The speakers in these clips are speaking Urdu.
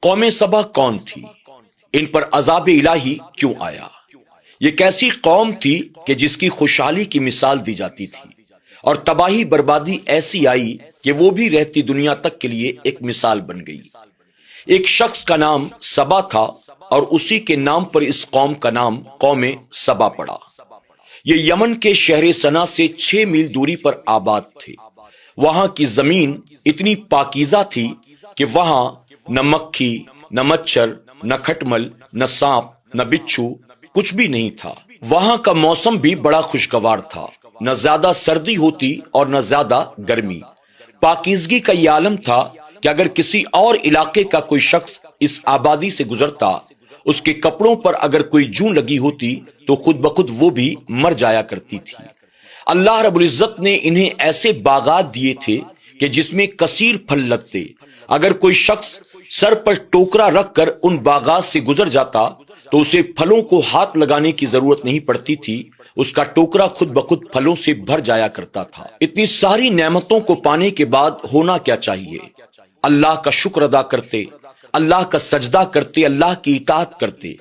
قوم سبا کون تھی؟ ان پر عذاب الہی کیوں آیا؟ یہ کیسی قوم تھی کہ جس کی خوشحالی کی مثال دی جاتی تھی اور تباہی بربادی ایسی آئی کہ وہ بھی رہتی دنیا تک کے لیے ایک مثال بن گئی۔ ایک شخص کا نام سبا تھا اور اسی کے نام پر اس قوم کا نام قوم سبا پڑا۔ یہ یمن کے شہر سنا سے 6 میل دوری پر آباد تھے۔ وہاں کی زمین اتنی پاکیزہ تھی کہ وہاں نہ مکھی، نہ مچھر، نہ کھٹمل، نہ سانپ، نہ بچھو، کچھ بھی نہیں تھا۔ وہاں کا موسم بھی بڑا خوشگوار تھا، نہ زیادہ سردی ہوتی اور نہ زیادہ گرمی۔ پاکیزگی کا یہ عالم تھا کہ اگر کسی اور علاقے کا کوئی شخص اس آبادی سے گزرتا، اس کے کپڑوں پر اگر کوئی جوں لگی ہوتی تو خود بخود وہ بھی مر جایا کرتی تھی۔ اللہ رب العزت نے انہیں ایسے باغات دیے تھے کہ جس میں کثیر پھل لگتے۔ اگر کوئی شخص سر پر ٹوکرا رکھ کر ان باغات سے گزر جاتا تو اسے پھلوں کو ہاتھ لگانے کی ضرورت نہیں پڑتی تھی، اس کا ٹوکرا خود بخود پھلوں سے بھر جایا کرتا تھا۔ اتنی ساری نعمتوں کو پانے کے بعد ہونا کیا چاہیے؟ اللہ کا شکر ادا کرتے، اللہ کا سجدہ کرتے، اللہ کی اطاعت کرتے۔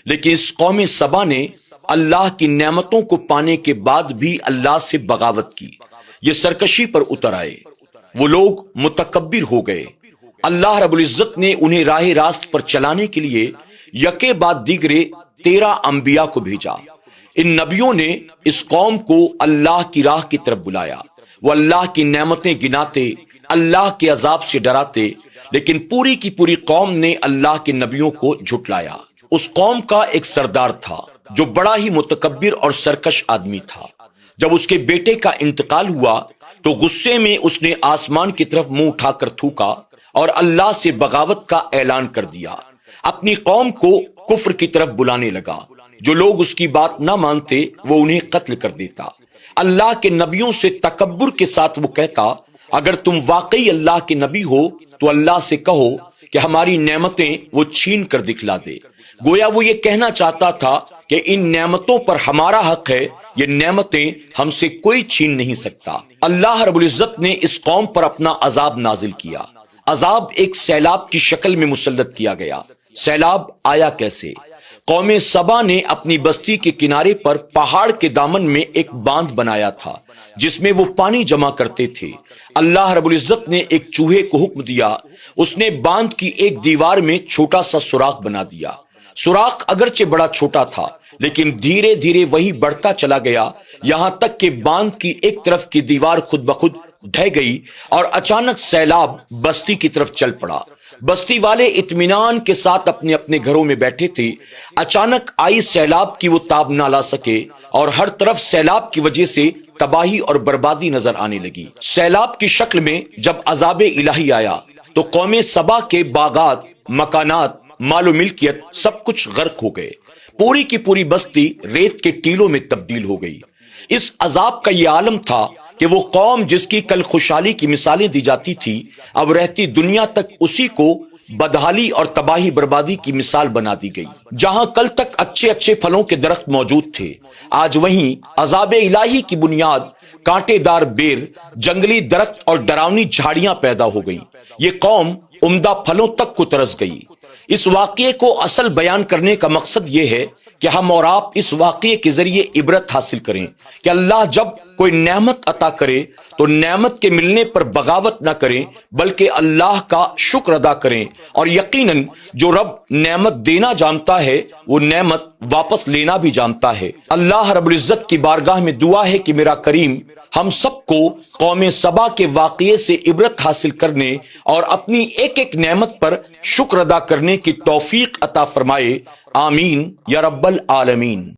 لیکن اس قوم سبا نے اللہ کی نعمتوں کو پانے کے بعد بھی اللہ سے بغاوت کی، یہ سرکشی پر اتر آئے، وہ لوگ متکبر ہو گئے۔ اللہ رب العزت نے انہیں راہ راست پر چلانے کے لیے یکے بعد دیگرے 13 انبیاء کو بھیجا۔ ان نبیوں نے اس قوم کو اللہ کی راہ کی طرف بلایا، وہ اللہ کی نعمتیں گناتے، اللہ کے عذاب سے ڈراتے، لیکن پوری کی پوری قوم نے اللہ کے نبیوں کو جھٹلایا۔ اس قوم کا ایک سردار تھا جو بڑا ہی متکبر اور سرکش آدمی تھا۔ جب اس کے بیٹے کا انتقال ہوا تو غصے میں اس نے آسمان کی طرف منہ اٹھا کر تھوکا اور اللہ سے بغاوت کا اعلان کر دیا۔ اپنی قوم کو کفر کی طرف بلانے لگا۔ جو لوگ اس کی بات نہ مانتے وہ انہیں قتل کر دیتا۔ اللہ کے نبیوں سے تکبر کے ساتھ وہ کہتا، اگر تم واقعی اللہ کے نبی ہو تو اللہ سے کہو کہ ہماری نعمتیں وہ چھین کر دکھلا دے۔ گویا وہ یہ کہنا چاہتا تھا کہ ان نعمتوں پر ہمارا حق ہے، یہ نعمتیں ہم سے کوئی چھین نہیں سکتا۔ اللہ رب العزت نے اس قوم پر اپنا عذاب نازل کیا۔ عذاب ایک سیلاب کی شکل میں مسلط کیا گیا۔ سیلاب آیا کیسے؟ قوم سبا نے اپنی بستی کے کنارے پر پہاڑ کے دامن میں ایک باندھ بنایا تھا جس میں وہ پانی جمع کرتے تھے۔ اللہ رب العزت نے ایک چوہے کو حکم دیا، اس نے باندھ کی ایک دیوار میں چھوٹا سا سوراخ بنا دیا۔ سوراخ اگرچہ بڑا چھوٹا تھا لیکن دھیرے دھیرے وہی بڑھتا چلا گیا، یہاں تک کہ باندھ کی ایک طرف کی دیوار خود بخود ڈھہ گئی اور اچانک سیلاب بستی کی طرف چل پڑا۔ بستی والے اطمینان کے ساتھ اپنے اپنے گھروں میں بیٹھے تھے۔ اچانک آئی سیلاب کی وہ تاب نہ لا سکے اور ہر طرف سیلاب کی وجہ سے تباہی اور بربادی نظر آنے لگی۔ سیلاب کی شکل میں جب عذاب الہی آیا تو قوم سبا کے باغات، مکانات، مال و ملکیت سب کچھ غرق ہو گئے۔ پوری کی پوری بستی ریت کے ٹیلوں میں تبدیل ہو گئی۔ اس عذاب کا یہ عالم تھا کہ وہ قوم جس کی کل خوشحالی کی مثالیں دی جاتی تھی، اب رہتی دنیا تک اسی کو بدحالی اور تباہی بربادی کی مثال بنا دی گئی۔ جہاں کل تک اچھے اچھے پھلوں کے درخت موجود تھے، آج وہیں عذاب الہی کی بنیاد، کانٹے دار بیر، جنگلی درخت اور ڈراؤنی جھاڑیاں پیدا ہو گئی۔ یہ قوم عمدہ پھلوں تک کو ترس گئی۔ اس واقعے کو اصل بیان کرنے کا مقصد یہ ہے کہ ہم اور آپ اس واقعے کے ذریعے عبرت حاصل کریں کہ اللہ جب کوئی نعمت عطا کرے تو نعمت کے ملنے پر بغاوت نہ کریں بلکہ اللہ کا شکر ادا کریں، اور یقیناً جو رب نعمت دینا جانتا ہے وہ نعمت واپس لینا بھی جانتا ہے۔ اللہ رب العزت کی بارگاہ میں دعا ہے کہ میرا کریم ہم سب کو قوم سبا کے واقعے سے عبرت حاصل کرنے اور اپنی ایک ایک نعمت پر شکر ادا کرنے کی توفیق عطا فرمائے۔ آمین یا رب العالمین۔